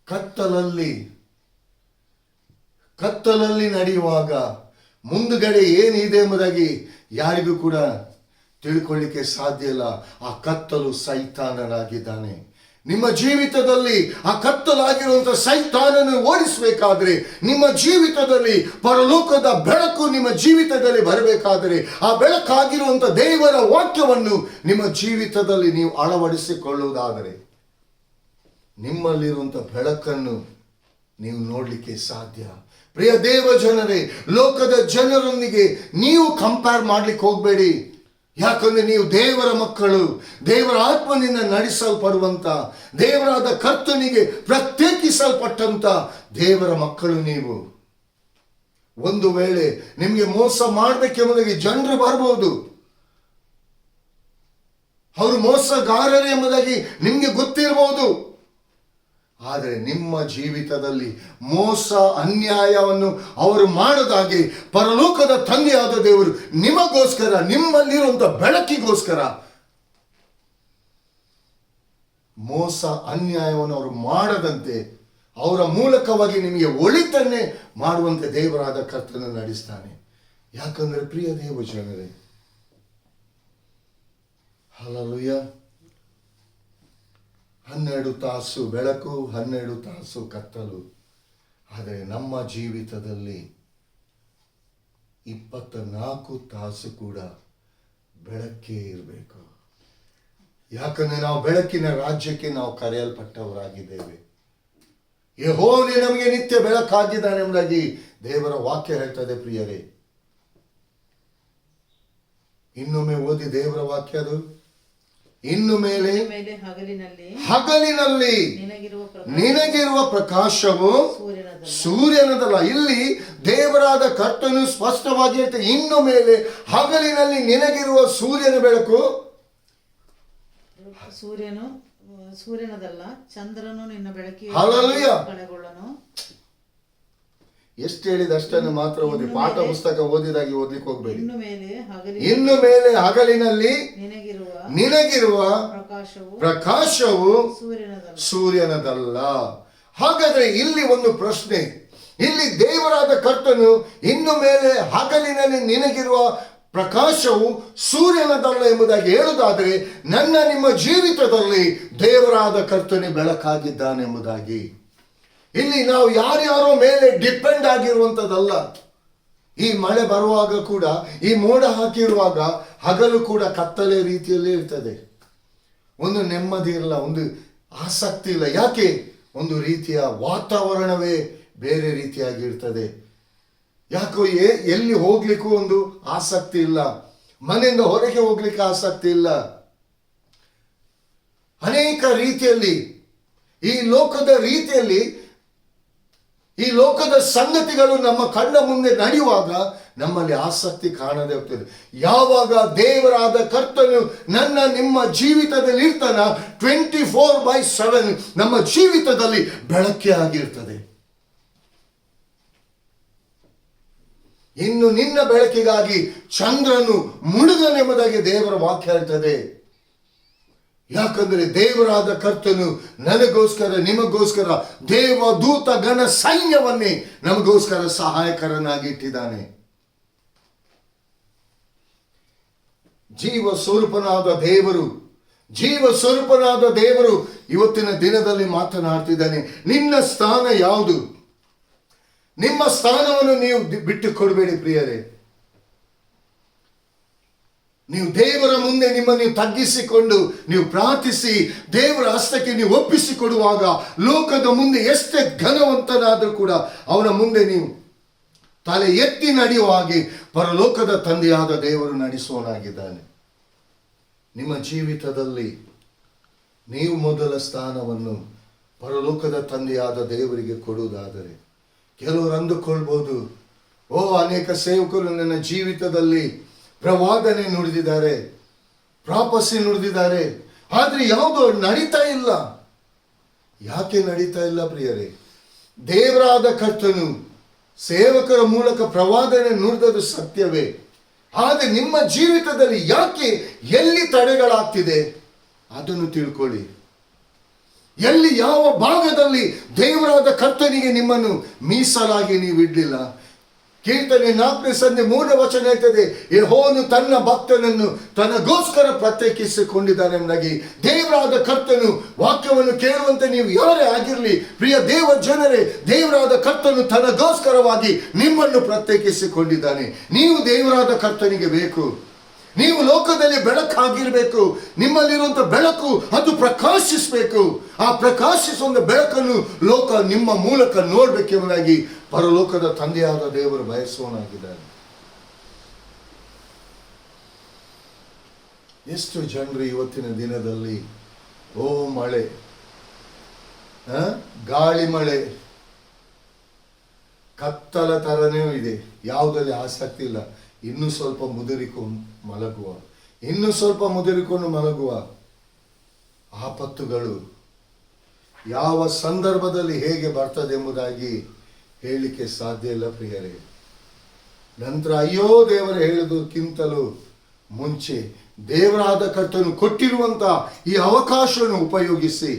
ಕತ್ತಲಲ್ಲಿ ನಡೆಯುವಾಗ ಮುಂದುಗಡೆ ಏನಿದೆ ಎಂಬುದಾಗಿ ಯಾರಿಗೂ ಕೂಡ ತಿಳ್ಕೊಳ್ಳಿಕ್ಕೆ ಸಾಧ್ಯ ಇಲ್ಲ. ಆ ಕತ್ತಲು ಸೈತಾನನಾಗಿದ್ದಾನೆ. ನಿಮ್ಮ ಜೀವಿತದಲ್ಲಿ ಆ ಕತ್ತಲಾಗಿರುವಂಥ ಸೈತಾನನ್ನು ಓಡಿಸಬೇಕಾದ್ರೆ, ನಿಮ್ಮ ಜೀವಿತದಲ್ಲಿ ಪರಲೋಕದ ಬೆಳಕು ನಿಮ್ಮ ಜೀವಿತದಲ್ಲಿ ಬರಬೇಕಾದರೆ, ಆ ಬೆಳಕಾಗಿರುವಂಥ ದೇವರ ವಾಕ್ಯವನ್ನು ನಿಮ್ಮ ಜೀವಿತದಲ್ಲಿ ನೀವು ಅಳವಡಿಸಿಕೊಳ್ಳುವುದಾದರೆ, ನಿಮ್ಮಲ್ಲಿರುವಂಥ ಬೆಳಕನ್ನು ನೀವು ನೋಡಲಿಕ್ಕೆ ಸಾಧ್ಯ. ಪ್ರಿಯ ದೇವ ಜನರೇ, ಲೋಕದ ಜನರೊಂದಿಗೆ ನೀವು ಕಂಪೇರ್ ಮಾಡ್ಲಿಕ್ಕೆ ಹೋಗಬೇಡಿ. ಯಾಕಂದ್ರೆ ನೀವು ದೇವರ ಮಕ್ಕಳು, ದೇವರ ಆತ್ಮನಿಂದ ನಡೆಸಲ್ಪಡುವಂತ, ದೇವರಾದ ಕರ್ತನಿಗೆ ಪ್ರತ್ಯೇಕಿಸಲ್ಪಟ್ಟಂತ ದೇವರ ಮಕ್ಕಳು ನೀವು. ಒಂದು ವೇಳೆ ನಿಮಗೆ ಮೋಸ ಮಾಡಬೇಕೆಂಬುದಾಗಿ ಜನರು ಬರ್ಬೋದು, ಅವರು ಮೋಸಗಾರರು ಎಂಬುದಾಗಿ ನಿಮಗೆ ಗೊತ್ತಿರಬಹುದು. ಆದರೆ ನಿಮ್ಮ ಜೀವಿತದಲ್ಲಿ ಮೋಸ ಅನ್ಯಾಯವನ್ನು ಅವರು ಮಾಡದಾಗೆ ಪರಲೋಕದ ತಂದೆಯಾದ ದೇವರು ನಿಮಗೋಸ್ಕರ, ನಿಮ್ಮಲ್ಲಿರುವಂಥ ಬೆಳಕಿಗೋಸ್ಕರ ಮೋಸ ಅನ್ಯಾಯವನ್ನು ಅವರು ಮಾಡದಂತೆ ಅವರ ಮೂಲಕವಾಗಿ ನಿಮಗೆ ಒಳಿತನ್ನೇ ಮಾಡುವಂತೆ ದೇವರಾದ ಕರ್ತನ ನಡೆಸ್ತಾನೆ. ಯಾಕಂದ್ರೆ ಪ್ರಿಯ ದೇವ ಜನರೇ, ಹಲ್ಲೆಲೂಯಾ, 12 ತಾಸು ಬೆಳಕು, 12 ತಾಸು ಕತ್ತಲು. ಆದರೆ ನಮ್ಮ ಜೀವಿತದಲ್ಲಿ 24 ತಾಸು ಕೂಡ ಬೆಳಕೇ ಇರಬೇಕು. ಯಾಕಂದ್ರೆ ನಾವು ಬೆಳಕಿನ ರಾಜ್ಯಕ್ಕೆ ನಾವು ಕರೆಯಲ್ಪಟ್ಟವರಾಗಿದ್ದೇವೆ. ಯೆಹೋವನೇ ನಮಗೆ ನಿತ್ಯ ಬೆಳಕಾಗಿದ್ದಾನೆ ಎಂಬುದಾಗಿ ದೇವರ ವಾಕ್ಯ ಹೇಳ್ತದೆ. ಪ್ರಿಯರೇ, ಇನ್ನೊಮ್ಮೆ ಓದಿ ದೇವರ ವಾಕ್ಯ. ಅದು ಇನ್ನು ಮೇಲೆ ಹಗಲಿನಲ್ಲಿ ನಿನಗಿರುವ ಪ್ರಕಾಶವು ಸೂರ್ಯನದಲ್ಲ. ಇಲ್ಲಿ ದೇವರಾದ ಕರ್ತನು ಸ್ಪಷ್ಟವಾಗಿ ಹೇಳ್ತಾರೆ, ಇನ್ನು ಮೇಲೆ ಹಗಲಿನಲ್ಲಿ ನಿನಗಿರುವ ಸೂರ್ಯನ ಬೆಳಕು ಸೂರ್ಯನದಲ್ಲ, ಚಂದ್ರನು ನಿನ್ನ ಬೆಳಕಿಗೆ ಕಳೆಗೊಳ್ಳನು. ಎಷ್ಟು ಹೇಳಿದ ಅಷ್ಟನ್ನು ಮಾತ್ರ ಓದಿ. ಪಾಠ ಪುಸ್ತಕ ಓದಿದಾಗಿ ಓದ್ಲಿಕ್ಕೆ ಹೋಗ್ಬೇಡಿ. ಇನ್ನು ಮೇಲೆ ಹಗಲಿನಲ್ಲಿ ನಿನಗಿರುವ ಪ್ರಕಾಶವು ಸೂರ್ಯನದಲ್ಲ. ಹಾಗಾದ್ರೆ ಇಲ್ಲಿ ಒಂದು ಪ್ರಶ್ನೆ, ಇಲ್ಲಿ ದೇವರಾದ ಕರ್ತನು ಇನ್ನು ಮೇಲೆ ಹಗಲಿನಲ್ಲಿ ನಿನಗಿರುವ ಪ್ರಕಾಶವು ಸೂರ್ಯನದಲ್ಲ ಎಂಬುದಾಗಿ ಹೇಳುವುದಾದರೆ, ನನ್ನ ನಿಮ್ಮ ಜೀವಿತದಲ್ಲಿ ದೇವರಾದ ಕರ್ತನೇ ಬೆಳಕಾಗಿದ್ದಾನೆಂಬುದಾಗಿ. ಇಲ್ಲಿ ನಾವು ಯಾರ್ಯಾರೋ ಮೇಲೆ ಡಿಪೆಂಡ್ ಆಗಿರುವಂಥದ್ದಲ್ಲ. ಈ ಮಳೆ ಬರುವಾಗ ಕೂಡ, ಈ ಮೋಡ ಹಾಕಿರುವಾಗ ಹಗಲು ಕೂಡ ಕತ್ತಲೆ ರೀತಿಯಲ್ಲೇ ಇರ್ತದೆ. ಒಂದು ನೆಮ್ಮದಿ ಇಲ್ಲ, ಒಂದು ಆಸಕ್ತಿ ಇಲ್ಲ. ಯಾಕೆ? ಒಂದು ರೀತಿಯ ವಾತಾವರಣವೇ ಬೇರೆ ರೀತಿಯಾಗಿರ್ತದೆ. ಯಾಕೋ ಎಲ್ಲಿ ಹೋಗ್ಲಿಕ್ಕೂ ಒಂದು ಆಸಕ್ತಿ ಇಲ್ಲ, ಮನೆಯಿಂದ ಹೊರಗೆ ಹೋಗ್ಲಿಕ್ಕೆ ಆಸಕ್ತಿ ಇಲ್ಲ. ಅನೇಕ ರೀತಿಯಲ್ಲಿ ಈ ಲೋಕದ ರೀತಿಯಲ್ಲಿ ಈ ಲೋಕದ ಸಂಗತಿಗಳು ನಮ್ಮ ಕಣ್ಣ ಮುಂದೆ ನಡೆಯುವಾಗ ನಮ್ಮಲ್ಲಿ ಆಸಕ್ತಿ ಕಾಣದೆ ಹೋಗ್ತದೆ. ಯಾವಾಗ ದೇವರಾದ ಕರ್ತನು ನನ್ನ ನಿಮ್ಮ ಜೀವಿತದಲ್ಲಿ ಇರ್ತಾನ, 24/7 ನಮ್ಮ ಜೀವಿತದಲ್ಲಿ ಬೆಳಕೆ ಆಗಿರ್ತದೆ. ಇನ್ನು ನಿನ್ನ ಬೆಳಕಿಗಾಗಿ ಚಂದ್ರನು ಮುಳುಗನೆಂಬುದಾಗಿ ದೇವರ ವಾಕ್ಯ ಹೇಳ್ತದೆ. ಯಾಕಂದ್ರೆ ದೇವರಾದ ಕರ್ತನು ನನಗೋಸ್ಕರ, ನಿಮಗೋಸ್ಕರ ದೇವದೂತ ಗಣ ಸೈನ್ಯವನ್ನೇ ನಮಗೋಸ್ಕರ ಸಹಾಯಕರನಾಗಿ ಇಟ್ಟಿದ್ದಾನೆ. ಜೀವ ಸ್ವರೂಪನಾದ ದೇವರು ಇವತ್ತಿನ ದಿನದಲ್ಲಿ ಮಾತನಾಡ್ತಿದ್ದಾನೆ. ನಿನ್ನ ಸ್ಥಾನ ಯಾವುದು? ನಿಮ್ಮ ಸ್ಥಾನವನ್ನು ನೀವು ಬಿಟ್ಟು ಕೊಡಬೇಡಿ ಪ್ರಿಯರೇ. ನೀವು ದೇವರ ಮುಂದೆ ನಿಮ್ಮನ್ನು ತಗ್ಗಿಸಿಕೊಂಡು ನೀವು ಪ್ರಾರ್ಥಿಸಿ ದೇವರ ಹಸ್ತಕ್ಕೆ ನೀವು ಒಪ್ಪಿಸಿಕೊಡುವಾಗ, ಲೋಕದ ಮುಂದೆ ಎಷ್ಟೇ ಘನವಂತನಾದರೂ ಕೂಡ ಅವನ ಮುಂದೆ ನೀವು ತಲೆ ಎತ್ತಿ ನಡೆಯುವ ಹಾಗೆ ಪರಲೋಕದ ತಂದೆಯಾದ ದೇವರು ನಡೆಸುವನಾಗಿದ್ದಾನೆ. ನಿಮ್ಮ ಜೀವಿತದಲ್ಲಿ ನೀವು ಮೊದಲ ಸ್ಥಾನವನ್ನು ಪರಲೋಕದ ತಂದೆಯಾದ ದೇವರಿಗೆ ಕೊಡುವುದಾದರೆ, ಕೆಲವರು ಅಂದುಕೊಳ್ಬಹುದು, ಅನೇಕ ಸೇವಕರು ನನ್ನ ಜೀವಿತದಲ್ಲಿ ಪ್ರವಾದನೆ ನುಡಿದಿದ್ದಾರೆ, ಪ್ರಾಪಸಿ ನುಡಿದಿದ್ದಾರೆ, ಆದ್ರೆ ಯಾವುದು ನಡೀತಾ ಇಲ್ಲ. ಯಾಕೆ ನಡೀತಾ ಇಲ್ಲ ಪ್ರಿಯರೇ? ದೇವರಾದ ಕರ್ತನು ಸೇವಕರ ಮೂಲಕ ಪ್ರವಾದನೆ ನುಡಿದದು ಸತ್ಯವೇ, ಆದರೆ ನಿಮ್ಮ ಜೀವಿತದಲ್ಲಿ ಯಾಕೆ ಎಲ್ಲಿ ತಡೆಗಳಾಗ್ತಿದೆ ಅದನ್ನು ತಿಳ್ಕೊಳ್ಳಿ. ಎಲ್ಲಿ ಯಾವ ಭಾಗದಲ್ಲಿ ದೇವರಾದ ಕರ್ತನಿಗೆ ನಿಮ್ಮನ್ನು ಮೀಸಲಾಗಿ ನೀವು ಇಡ್ಲಿಲ್ಲ. ಕೀರ್ತನೆ 4:3 ಹೇಳ್ತದೆ, ಯೆಹೋವನು ತನ್ನ ಭಕ್ತನನ್ನು ತನಗೋಸ್ಕರ ಪ್ರತ್ಯೇಕಿಸಿಕೊಂಡಿದ್ದಾನೆಂಬುದಾಗಿ. ದೇವರಾದ ಕರ್ತನು ವಾಕ್ಯವನ್ನು ಕೇಳುವಂತೆ ನೀವು ಯಾರೇ ಆಗಿರಲಿ ಪ್ರಿಯ ದೇವ ಜನರೇ, ದೇವರಾದ ಕರ್ತನು ತನಗೋಸ್ಕರವಾಗಿ ನಿಮ್ಮನ್ನು ಪ್ರತ್ಯೇಕಿಸಿಕೊಂಡಿದ್ದಾನೆ. ನೀವು ದೇವರಾದ ಕರ್ತನಿಗೆ ಬೇಕು. ನೀವು ಲೋಕದಲ್ಲಿ ಬೆಳಕಾಗಿರ್ಬೇಕು. ನಿಮ್ಮಲ್ಲಿರುವಂಥ ಬೆಳಕು ಅದು ಪ್ರಕಾಶಿಸಬೇಕು. ಆ ಪ್ರಕಾಶಿಸುವ ಬೆಳಕನ್ನು ಲೋಕ ನಿಮ್ಮ ಮೂಲಕ ನೋಡ್ಬೇಕೆಂಬುದಾಗಿ ಪರಲೋಕದ ತಂದೆಯಾದ ದೇವರು ಬಯಸುವನಾಗಿದ್ದಾನೆ. ಎಷ್ಟು ಜನರು ಇವತ್ತಿನ ದಿನದಲ್ಲಿ ಮಳೆ, ಗಾಳಿ ಮಳೆ, ಕತ್ತಲ ತರನೇ ಇದೆ, ಯಾವುದಲ್ಲಿ ಆಸಕ್ತಿ ಇಲ್ಲ. ಇನ್ನೂ ಸ್ವಲ್ಪ ಮುದುರಿಕೊಂಡು ಮಲಗುವ ಆಪತ್ತುಗಳು ಯಾವ ಸಂದರ್ಭದಲ್ಲಿ ಹೇಗೆ ಬರ್ತದೆ ಎಂಬುದಾಗಿ ಹೇಳಲಿಕ್ಕೆ ಸಾಧ್ಯ ಇಲ್ಲ ಪ್ರಿಯರೇ. ನಂತರ ಅಯ್ಯೋ ದೇವರು ಹೇಳುವುದಕ್ಕಿಂತಲೂ ಮುಂಚೆ ದೇವರಾದ ಕರ್ತನು ಕೊಟ್ಟಿರುವಂತ ಈ ಅವಕಾಶವನ್ನು ಉಪಯೋಗಿಸಿ,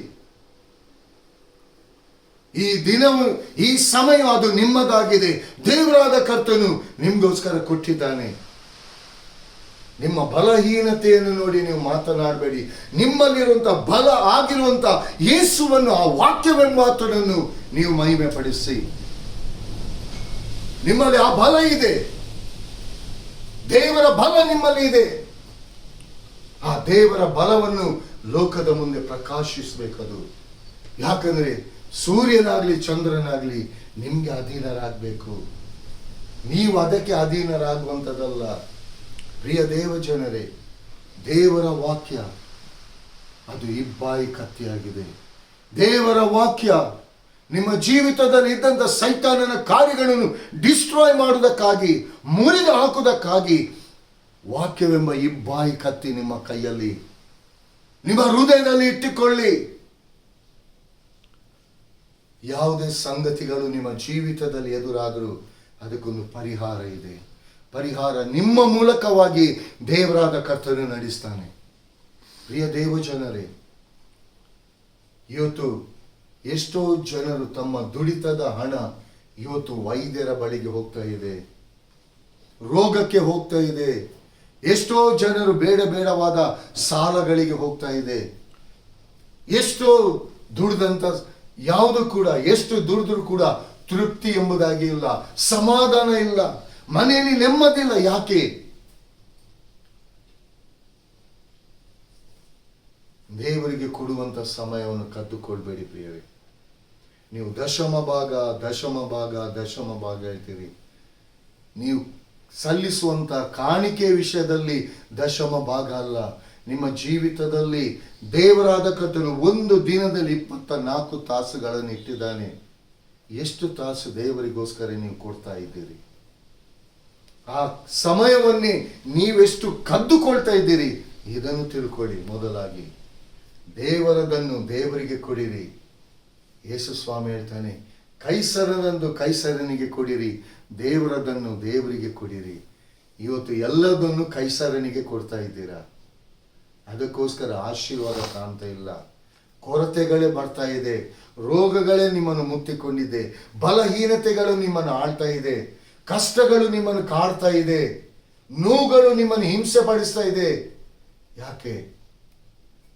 ಈ ದಿನವು, ಈ ಸಮಯ ಅದು ನಿಮ್ಮದಾಗಿದೆ. ದೇವರಾದ ಕರ್ತನು ನಿಮಗೋಸ್ಕರ ಕೊಟ್ಟಿದ್ದಾನೆ. ನಿಮ್ಮ ಬಲಹೀನತೆಯನ್ನು ನೋಡಿ ನೀವು ಮಾತನಾಡಬೇಡಿ. ನಿಮ್ಮಲ್ಲಿರುವಂತ ಬಲ ಆಗಿರುವಂತ ಯೇಸುವನ್ನು, ಆ ವಾಕ್ಯವೆಂಬಾತನನ್ನು ನೀವು ಮಹಿಮೆ ಪಡಿಸಿ. ನಿಮ್ಮಲ್ಲಿ ಆ ಬಲ ಇದೆ, ದೇವರ ಬಲ ನಿಮ್ಮಲ್ಲಿ ಇದೆ. ಆ ದೇವರ ಬಲವನ್ನು ಲೋಕದ ಮುಂದೆ ಪ್ರಕಾಶಿಸಬೇಕದು. ಯಾಕಂದ್ರೆ ಸೂರ್ಯನಾಗ್ಲಿ ಚಂದ್ರನಾಗ್ಲಿ ನಿಮ್ಗೆ ಅಧೀನರಾಗಬೇಕು, ನೀವು ಅದಕ್ಕೆ ಅಧೀನರಾಗುವಂಥದ್ದಲ್ಲ. ಪ್ರಿಯ ದೇವ ಜನರೇ, ದೇವರ ವಾಕ್ಯ ಅದು ಇಬ್ಬಾಯಿ ಕತ್ತಿಯಾಗಿದೆ. ದೇವರ ವಾಕ್ಯ ನಿಮ್ಮ ಜೀವಿತದಲ್ಲಿ ಇದ್ದಂಥ ಸೈತಾನನ ಕಾರ್ಯಗಳನ್ನು ಡಿಸ್ಟ್ರಾಯ್ ಮಾಡುವುದಕ್ಕಾಗಿ, ಮುರಿದು ಹಾಕುವುದಕ್ಕಾಗಿ ವಾಕ್ಯವೆಂಬ ಇಬ್ಬಾಯಿ ಕತ್ತಿ ನಿಮ್ಮ ಕೈಯಲ್ಲಿ, ನಿಮ್ಮ ಹೃದಯದಲ್ಲಿ ಇಟ್ಟುಕೊಳ್ಳಿ. ಯಾವುದೇ ಸಂಗತಿಗಳು ನಿಮ್ಮ ಜೀವಿತದಲ್ಲಿ ಎದುರಾದರೂ ಅದಕ್ಕೊಂದು ಪರಿಹಾರ ಇದೆ. ಪರಿಹಾರ ನಿಮ್ಮ ಮೂಲಕವಾಗಿ ದೇವರಾದ ಕರ್ತನು ನಡೆಸ್ತಾನೆ. ಪ್ರಿಯ ದೇವ ಜನರೇ, ಇವತ್ತು ಎಷ್ಟೋ ಜನರು ತಮ್ಮ ದುಡಿತದ ಹಣ ಇವತ್ತು ವೈದ್ಯರ ಬಳಿಗೆ ಹೋಗ್ತಾ ಇದೆ, ರೋಗಕ್ಕೆ ಹೋಗ್ತಾ ಇದೆ. ಎಷ್ಟೋ ಜನರು ಬೇಡವಾದ ಸಾಲಗಳಿಗೆ ಹೋಗ್ತಾ ಇದೆ. ಎಷ್ಟೋ ದುಡ್ದಂತ ಯಾವುದು ಕೂಡ, ಎಷ್ಟು ದುಡಿದ್ರು ಕೂಡ ತೃಪ್ತಿ ಎಂಬುದಾಗಿ ಇಲ್ಲ, ಸಮಾಧಾನ ಇಲ್ಲ, ಮನೆಯಲ್ಲಿ ನೆಮ್ಮದಿಲ್ಲ. ಯಾಕೆ? ದೇವರಿಗೆ ಕೊಡುವಂತ ಸಮಯವನ್ನು ಕದ್ದುಕೊಳ್ಬೇಡಿ ಪ್ರಿಯವೇ. ನೀವು ದಶಮ ಭಾಗ ಹೇಳ್ತೀರಿ. ನೀವು ಸಲ್ಲಿಸುವಂತ ಕಾಣಿಕೆ ವಿಷಯದಲ್ಲಿ ದಶಮ ಭಾಗ ಅಲ್ಲ. ನಿಮ್ಮ ಜೀವಿತದಲ್ಲಿ ದೇವರಾದ ಕರ್ತನು ಒಂದು ದಿನದಲ್ಲಿ 24 ತಾಸುಗಳನ್ನು ಇಟ್ಟಿದ್ದಾನೆ. ಎಷ್ಟು ತಾಸು ದೇವರಿಗೋಸ್ಕರ ನೀವು ಕೊಡ್ತಾ ಇದ್ದೀರಿ? ಆ ಸಮಯವನ್ನೇ ನೀವೆಷ್ಟು ಕದ್ದುಕೊಳ್ತಾ ಇದ್ದೀರಿ ಇದನ್ನು ತಿಳ್ಕೊಳ್ಳಿ. ಮೊದಲಾಗಿ ದೇವರದನ್ನು ದೇವರಿಗೆ ಕೊಡಿರಿ. ಯೇಸು ಸ್ವಾಮಿ ಹೇಳ್ತಾನೆ, ಕೈಸರನಂದು ಕೈಸರನಿಗೆ ಕೊಡಿರಿ, ದೇವರದನ್ನು ದೇವರಿಗೆ ಕೊಡಿರಿ. ಇವತ್ತು ಎಲ್ಲದನ್ನು ಕೈಸರನಿಗೆ ಕೊಡ್ತಾ ಇದ್ದೀರಾ, ಅದಕ್ಕೋಸ್ಕರ ಆಶೀರ್ವಾದ ಕಾಣ್ತಾ ಇಲ್ಲ. ಕೊರತೆಗಳೇ ಬರ್ತಾ ಇದೆ, ರೋಗಗಳೇ ನಿಮ್ಮನ್ನು ಮುತ್ತಿಕೊಂಡಿದೆ, ಬಲಹೀನತೆಗಳು ನಿಮ್ಮನ್ನು ಆಳ್ತಾ ಇದೆ, ಕಷ್ಟಗಳು ನಿಮ್ಮನ್ನು ಕಾಡ್ತಾ ಇದೆ, ನೋವುಗಳು ನಿಮ್ಮನ್ನು ಹಿಂಸೆ ಪಡಿಸ್ತಾ ಇದೆ. ಯಾಕೆ?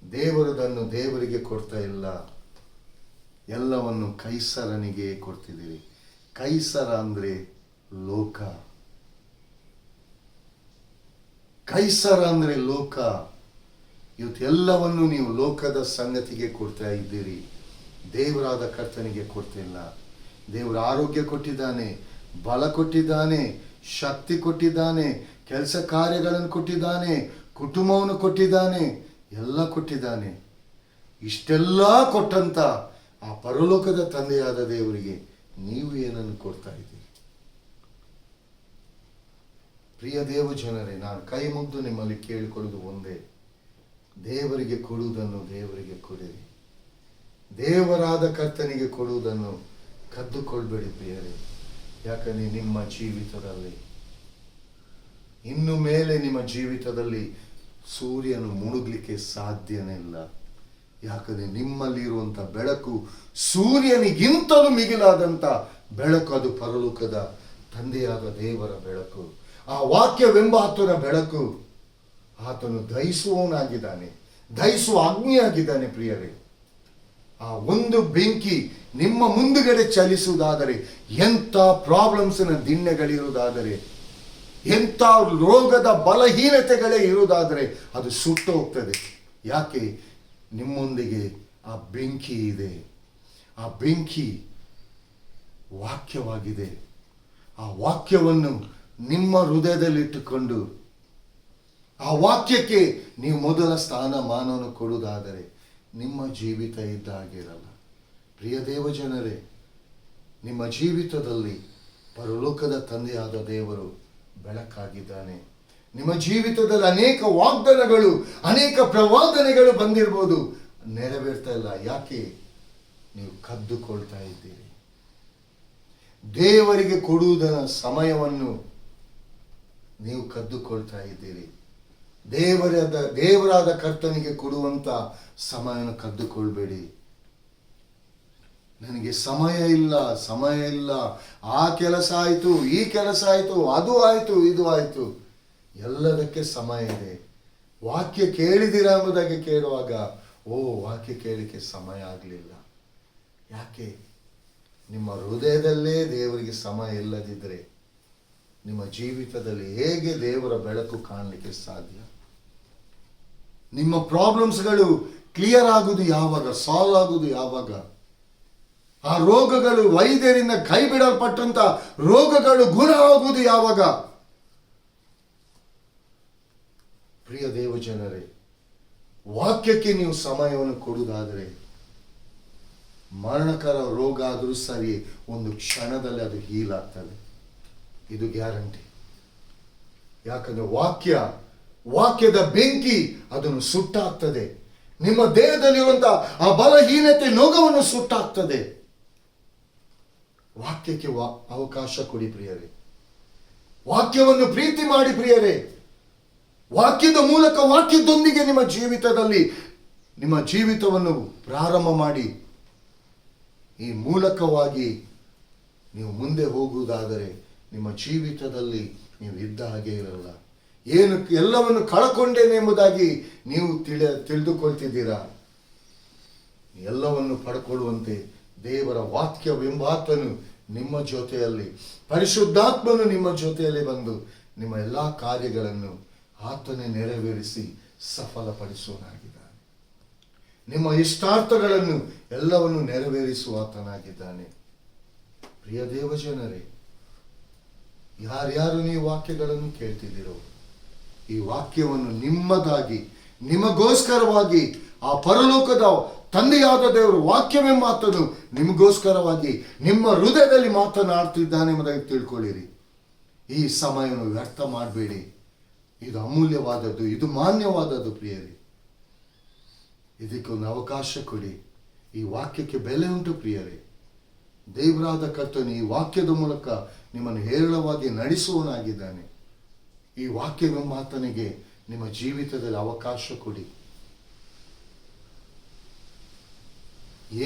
ದೇವರದನ್ನು ದೇವರಿಗೆ ಕೊಡ್ತಾ ಇಲ್ಲ, ಎಲ್ಲವನ್ನು ಕೈಸರನಿಗೆ ಕೊಡ್ತಿದ್ದೀರಿ. ಕೈಸರ ಅಂದ್ರೆ ಲೋಕ, ಕೈಸರ ಅಂದ್ರೆ ಲೋಕ. ಇವತ್ತು ಎಲ್ಲವನ್ನು ನೀವು ಲೋಕದ ಸಂಗತಿಗೆ ಕೊಡ್ತಾ ಇದ್ದೀರಿ, ದೇವರಾದ ಕರ್ತನಿಗೆ ಕೊಡ್ತಿಲ್ಲ. ದೇವರ ಆರೋಗ್ಯ ಕೊಟ್ಟಿದ್ದಾನೆ, ಬಲ ಕೊಟ್ಟಿದ್ದಾನೆ, ಶಕ್ತಿ ಕೊಟ್ಟಿದ್ದಾನೆ, ಕೆಲಸ ಕಾರ್ಯಗಳನ್ನು ಕೊಟ್ಟಿದ್ದಾನೆ, ಕುಟುಂಬವನ್ನು ಕೊಟ್ಟಿದ್ದಾನೆ, ಎಲ್ಲ ಕೊಟ್ಟಿದ್ದಾನೆ. ಇಷ್ಟೆಲ್ಲ ಕೊಟ್ಟಂತ ಆ ಪರಲೋಕದ ತಂದೆಯಾದ ದೇವರಿಗೆ ನೀವು ಏನನ್ನು ಕೊಡ್ತಾ ಇದ್ದೀರಿ? ಪ್ರಿಯ ದೇವ ಜನರೇ, ನಾನು ಕೈ ಮುಗ್ದು ನಿಮ್ಮಲ್ಲಿ ಕೇಳಿಕೊಳ್ಳುವುದು ಒಂದೇ, ದೇವರಿಗೆ ಕೊಡುವುದನ್ನು ದೇವರಿಗೆ ಕೊಡಿರಿ. ದೇವರಾದ ಕರ್ತನಿಗೆ ಕೊಡುವುದನ್ನು ಕದ್ದುಕೊಳ್ಬೇಡಿ ಪ್ರಿಯರೇ. ಯಾಕಂದ್ರೆ ನಿಮ್ಮ ಜೀವಿತದಲ್ಲಿ ಇನ್ನು ಮೇಲೆ ನಿಮ್ಮ ಜೀವಿತದಲ್ಲಿ ಸೂರ್ಯನು ಮುಳುಗಲಿಕ್ಕೆ ಸಾಧ್ಯನೇ ಇಲ್ಲ. ಯಾಕಂದ್ರೆ ನಿಮ್ಮಲ್ಲಿರುವಂತ ಬೆಳಕು ಸೂರ್ಯನಿಗಿಂತಲೂ ಮಿಗಿಲಾದಂತ ಬೆಳಕು, ಅದು ಪರಲೋಕದ ತಂದೆಯಾದ ದೇವರ ಬೆಳಕು. ಆ ವಾಕ್ಯವೆಂಬ ಆತನ ಬೆಳಕು. ಆತನು ದಹಿಸುವವನಾಗಿದ್ದಾನೆ, ದಹಿಸುವ ಅಗ್ನಿಯಾಗಿದ್ದಾನೆ ಪ್ರಿಯರೇ. ಆ ಒಂದು ಬೆಂಕಿ ನಿಮ್ಮ ಮುಂದುಗಡೆ ಚಲಿಸುವುದಾದರೆ, ಎಂಥ ಪ್ರಾಬ್ಲಮ್ಸ್ನ ದಿಣ್ಣೆಗಳಿರುವುದಾದರೆ, ಎಂಥ ರೋಗದ ಬಲಹೀನತೆಗಳೇ ಇರುವುದಾದರೆ ಅದು ಸುಟ್ಟು ಹೋಗ್ತದೆ. ಯಾಕೆ? ನಿಮ್ಮೊಂದಿಗೆ ಆ ಬೆಂಕಿ ಇದೆ. ಆ ಬೆಂಕಿ ವಾಕ್ಯವಾಗಿದೆ. ಆ ವಾಕ್ಯವನ್ನು ನಿಮ್ಮ ಹೃದಯದಲ್ಲಿಟ್ಟುಕೊಂಡು ಆ ವಾಕ್ಯಕ್ಕೆ ನೀವು ಮೊದಲ ಸ್ಥಾನಮಾನವನ್ನು ಕೊಡುವುದಾದರೆ ನಿಮ್ಮ ಜೀವಿತ ಇದ್ದ ಹಾಗಿರಲ್ಲ. ಪ್ರಿಯ ದೇವ ಜನರೇ, ನಿಮ್ಮ ಜೀವಿತದಲ್ಲಿ ಪರಲೋಕದ ತಂದೆಯಾದ ದೇವರು ಬೆಳಕಾಗಿದ್ದಾನೆ. ನಿಮ್ಮ ಜೀವಿತದಲ್ಲಿ ಅನೇಕ ವಾಗ್ದಾನಗಳು, ಅನೇಕ ಪ್ರವಾದನೆಗಳು ಬಂದಿರ್ಬೋದು, ನೆರವೇರ್ತಾ ಇಲ್ಲ. ಯಾಕೆ? ನೀವು ಕದ್ದುಕೊಳ್ತಾ ಇದ್ದೀರಿ. ದೇವರಿಗೆ ಕೊಡುವುದರ ಸಮಯವನ್ನು ನೀವು ಕದ್ದುಕೊಳ್ತಾ ಇದ್ದೀರಿ. ದೇವರಾದ ಕರ್ತನಿಗೆ ಕೊಡುವಂತ ಸಮಯವನ್ನು ಕದ್ದುಕೊಳ್ಬೇಡಿ. ನನಗೆ ಸಮಯ ಇಲ್ಲ, ಆ ಕೆಲಸ ಆಯಿತು, ಈ ಕೆಲಸ ಆಯಿತು, ಅದು ಆಯಿತು, ಇದು ಆಯಿತು. ಎಲ್ಲದಕ್ಕೆ ಸಮಯ ಇದೆ. ವಾಕ್ಯ ಕೇಳಿದಿರಾ ಎಂಬುದಾಗಿ ಕೇಳುವಾಗ, ವಾಕ್ಯ ಕೇಳಿಕೆ ಸಮಯ ಆಗಲಿಲ್ಲ. ಯಾಕೆ? ನಿಮ್ಮ ಹೃದಯದಲ್ಲೇ ದೇವರಿಗೆ ಸಮಯ ಇಲ್ಲದಿದ್ದರೆ ನಿಮ್ಮ ಜೀವಿತದಲ್ಲಿ ಹೇಗೆ ದೇವರ ಬೆಳಕು ಕಾಣಲಿಕ್ಕೆ ಸಾಧ್ಯ? ನಿಮ್ಮ ಪ್ರಾಬ್ಲಮ್ಸ್ಗಳು ಕ್ಲಿಯರ್ ಆಗುವುದು ಯಾವಾಗ? ಸಾಲ್ವ್ ಆಗುವುದು ಯಾವಾಗ? ಆ ರೋಗಗಳು, ವೈದ್ಯರಿಂದ ಕೈ ಬಿಡಲ್ಪಟ್ಟಂತ ರೋಗಗಳು ಗುಣ ಆಗುವುದು ಯಾವಾಗ? ಪ್ರಿಯ ದೇವ ಜನರೇ, ವಾಕ್ಯಕ್ಕೆ ನೀವು ಸಮಯವನ್ನು ಕೊಡುವುದಾದರೆ, ಮರಣಕರ ರೋಗ ಆದರೂ ಸರಿ, ಒಂದು ಕ್ಷಣದಲ್ಲಿ ಅದು ಹೀಲ್ ಆಗ್ತದೆ. ಇದು ಗ್ಯಾರಂಟಿ. ಯಾಕಂದ್ರೆ ವಾಕ್ಯದ ಬೆಂಕಿ ಅದನ್ನು ಸುಟ್ಟಾಗ್ತದೆ. ನಿಮ್ಮ ದೇಹದಲ್ಲಿರುವಂತಹ ಆ ಬಲಹೀನತೆ, ನೋಗವನ್ನು ಸುಟ್ಟಾಗ್ತದೆ. ವಾಕ್ಯಕ್ಕೆ ಅವಕಾಶ ಕೊಡಿ ಪ್ರಿಯರೇ. ವಾಕ್ಯವನ್ನು ಪ್ರೀತಿ ಮಾಡಿ ಪ್ರಿಯರೇ. ವಾಕ್ಯದ ಮೂಲಕ, ವಾಕ್ಯದೊಂದಿಗೆ ನಿಮ್ಮ ಜೀವಿತದಲ್ಲಿ ನಿಮ್ಮ ಜೀವಿತವನ್ನು ಪ್ರಾರಂಭ ಮಾಡಿ. ಈ ಮೂಲಕವಾಗಿ ನೀವು ಮುಂದೆ ಹೋಗುವುದಾದರೆ ನಿಮ್ಮ ಜೀವಿತದಲ್ಲಿ ನೀವು ಇದ್ದ ಹಾಗೆ ಇರಲ್ಲ. ಏನು ಎಲ್ಲವನ್ನು ಕಳಕೊಂಡೇನೆ ಎಂಬುದಾಗಿ ನೀವು ತಿಳಿದುಕೊಳ್ತಿದ್ದೀರಾ. ಎಲ್ಲವನ್ನು ಪಡ್ಕೊಳ್ಳುವಂತೆ ದೇವರ ವಾಕ್ಯವೆಂಬಾತನು ನಿಮ್ಮ ಜೊತೆಯಲ್ಲಿ, ಪರಿಶುದ್ಧಾತ್ಮನು ನಿಮ್ಮ ಜೊತೆಯಲ್ಲಿ ಬಂದು ನಿಮ್ಮ ಎಲ್ಲ ಕಾರ್ಯಗಳನ್ನು ಆತನೇ ನೆರವೇರಿಸಿ ಸಫಲಪಡಿಸುವನಾಗಿದ್ದಾನೆ. ನಿಮ್ಮ ಇಷ್ಟಾರ್ಥಗಳನ್ನು ಎಲ್ಲವನ್ನು ನೆರವೇರಿಸುವ ಆತನಾಗಿದ್ದಾನೆ. ಪ್ರಿಯ ದೇವಜನರೇ, ಯಾರ್ಯಾರು ನೀವು ವಾಕ್ಯಗಳನ್ನು ಕೇಳ್ತಿದ್ದೀರೋ, ಈ ವಾಕ್ಯವನ್ನು ನಿಮ್ಮದಾಗಿ, ನಿಮಗೋಸ್ಕರವಾಗಿ ಆ ಪರಲೋಕದ ತಂದೆಯಾದ ದೇವರು ವಾಕ್ಯವೆಂಬಾತನು ನಿಮಗೋಸ್ಕರವಾಗಿ ನಿಮ್ಮ ಹೃದಯದಲ್ಲಿ ಮಾತನಾಡ್ತಿದ್ದಾನೆ ಎಂಬುದಾಗಿ ತಿಳ್ಕೊಳ್ಳಿರಿ. ಈ ಸಮಯವನ್ನು ವ್ಯರ್ಥ ಮಾಡಬೇಡಿ. ಇದು ಅಮೂಲ್ಯವಾದದ್ದು, ಇದು ಮಾನ್ಯವಾದದ್ದು ಪ್ರಿಯರೇ. ಇದಕ್ಕೊಂದು ಅವಕಾಶ ಕೊಡಿ. ಈ ವಾಕ್ಯಕ್ಕೆ ಬೆಲೆ ಉಂಟು ಪ್ರಿಯರೇ. ದೇವರಾದ ಕರ್ತನು ಈ ವಾಕ್ಯದ ಮೂಲಕ ನಿಮ್ಮನ್ನು ಹೇರಳವಾಗಿ ನಡೆಸುವನಾಗಿದ್ದಾನೆ. ಈ ವಾಕ್ಯವೆಂಬಾತನಿಗೆ ನಿಮ್ಮ ಜೀವಿತದಲ್ಲಿ ಅವಕಾಶ ಕೊಡಿ.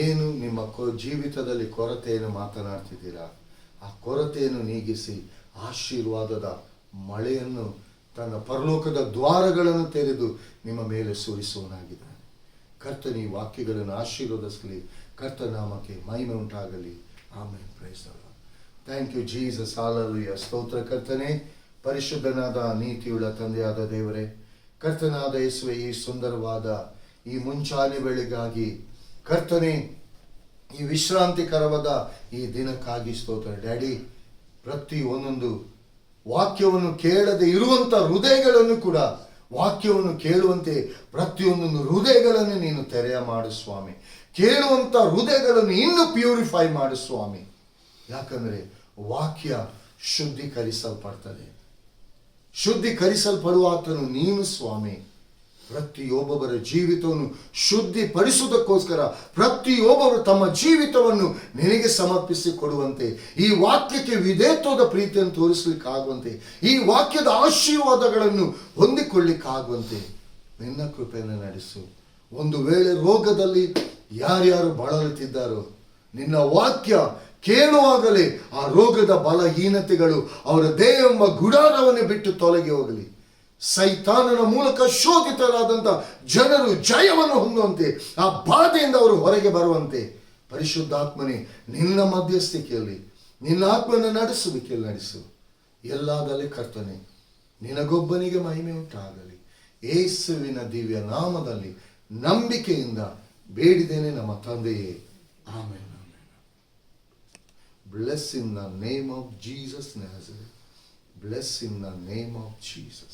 ಏನು ನಿಮ್ಮ ಜೀವಿತದಲ್ಲಿ ಕೊರತೆಯನ್ನು ಮಾತನಾಡ್ತಿದ್ದೀರಾ, ಆ ಕೊರತೆಯನ್ನು ನೀಗಿಸಿ ಆಶೀರ್ವಾದದ ಮಳೆಯನ್ನು, ತನ್ನ ಪರಲೋಕದ ದ್ವಾರಗಳನ್ನು ತೆರೆದು ನಿಮ್ಮ ಮೇಲೆ ಸುರಿಸುವನಾಗಿದ್ದಾನೆ. ಕರ್ತನ ಈ ವಾಕ್ಯಗಳನ್ನು ಆಶೀರ್ವದಿಸಲಿ. ಕರ್ತನಾಮಕ್ಕೆ ಮಹಿಮೆ ಉಂಟಾಗಲಿ. Amen. Praise the Lord. Thank you Jesus. Hallelujah. ಸ್ತೋತ್ರ ಕರ್ತನೇ. ಪರಿಶುದ್ಧನಾದ ನೀತಿಯುಳ್ಳ ತಂದೆಯಾದ ದೇವರೇ, ಕರ್ತನಾದ ಯೇಸುವೆ, ಈ ಸುಂದರವಾದ ಈ ಮುಂಚಾನೆ ವೇಳೆಗಾಗಿ ಕರ್ತನೇ, ಈ ವಿಶ್ರಾಂತಿಕರವಾದ ಈ ದಿನಕ್ಕಾಗಿ ಸ್ತೋತ್ರ ಡ್ಯಾಡಿ. ಪ್ರತಿ ಒಂದೊಂದು ವಾಕ್ಯವನ್ನು ಕೇಳದೆ ಇರುವಂತ ಹೃದಯಗಳನ್ನು ಕೂಡ ವಾಕ್ಯವನ್ನು ಕೇಳುವಂತೆ ಪ್ರತಿಯೊಂದೊಂದು ಹೃದಯಗಳನ್ನು ನೀನು ತೆರೆಯ ಮಾಡು ಸ್ವಾಮಿ. ಕೇಳುವಂತ ಹೃದಯಗಳನ್ನು ಇನ್ನೂ ಪ್ಯೂರಿಫೈ ಮಾಡು ಸ್ವಾಮಿ. ಯಾಕಂದ್ರೆ ವಾಕ್ಯ ಶುದ್ಧೀಕರಿಸಲ್ಪಡ್ತದೆ. ಶುದ್ಧೀಕರಿಸಲ್ಪಡುವ ಆತನು ನೀನು ಸ್ವಾಮಿ. ಪ್ರತಿಯೊಬ್ಬೊಬ್ಬರ ಜೀವಿತವನ್ನು ಶುದ್ಧಿಪಡಿಸುವುದಕ್ಕೋಸ್ಕರ ಪ್ರತಿಯೊಬ್ಬರು ತಮ್ಮ ಜೀವಿತವನ್ನು ನಿನಗೆ ಸಮರ್ಪಿಸಿ ಕೊಡುವಂತೆ, ಈ ವಾಕ್ಯಕ್ಕೆ ವಿಧೇಯತ್ವದ ಪ್ರೀತಿಯನ್ನು ತೋರಿಸಲಿಕ್ಕಾಗುವಂತೆ, ಈ ವಾಕ್ಯದ ಆಶೀರ್ವಾದಗಳನ್ನು ಹೊಂದಿಕೊಳ್ಳಿಕ್ಕಾಗುವಂತೆ ನಿನ್ನ ಕೃಪೆಯನ್ನು ನಡೆಸು. ಒಂದು ವೇಳೆ ರೋಗದಲ್ಲಿ ಯಾರ್ಯಾರು ಬಳಲುತ್ತಿದ್ದಾರೋ, ನಿನ್ನ ವಾಕ್ಯ ಕೇಳುವಾಗಲೇ ಆ ರೋಗದ ಬಲಹೀನತೆಗಳು ಅವರ ದೇಹ ಎಂಬ ಗುಡಾರವನ್ನೇ ಬಿಟ್ಟು ತೊಲಗಿ ಹೋಗಲಿ. ಸೈತಾನನ ಮೂಲಕ ಶೋಧಿತರಾದಂಥ ಜನರು ಜಯವನ್ನು ಹೊಂದುವಂತೆ, ಆ ಬಾಧೆಯಿಂದ ಅವರು ಹೊರಗೆ ಬರುವಂತೆ ಪರಿಶುದ್ಧಾತ್ಮನೇ ನಿನ್ನ ಮಧ್ಯಸ್ಥಿಕೆಯಲ್ಲಿ ನಿನ್ನ ಆತ್ಮನ ನಡೆಸುವಿಕೆಯಲ್ಲಿ ನಡೆಸು. ಎಲ್ಲಾದಲ್ಲಿ ಕರ್ತನೆ ನಿನಗೊಬ್ಬನಿಗೆ ಮಹಿಮೆ ಉಂಟಾಗಲಿ. ಯೇಸುವಿನ ದಿವ್ಯ ನಾಮದಲ್ಲಿ ನಂಬಿಕೆಯಿಂದ ಬೇಡಿದ್ದೇನೆ ನಮ್ಮ ತಂದೆಯೇ. Amen. Bless in the name of Jesus Nazareth. Bless in the name of Jesus.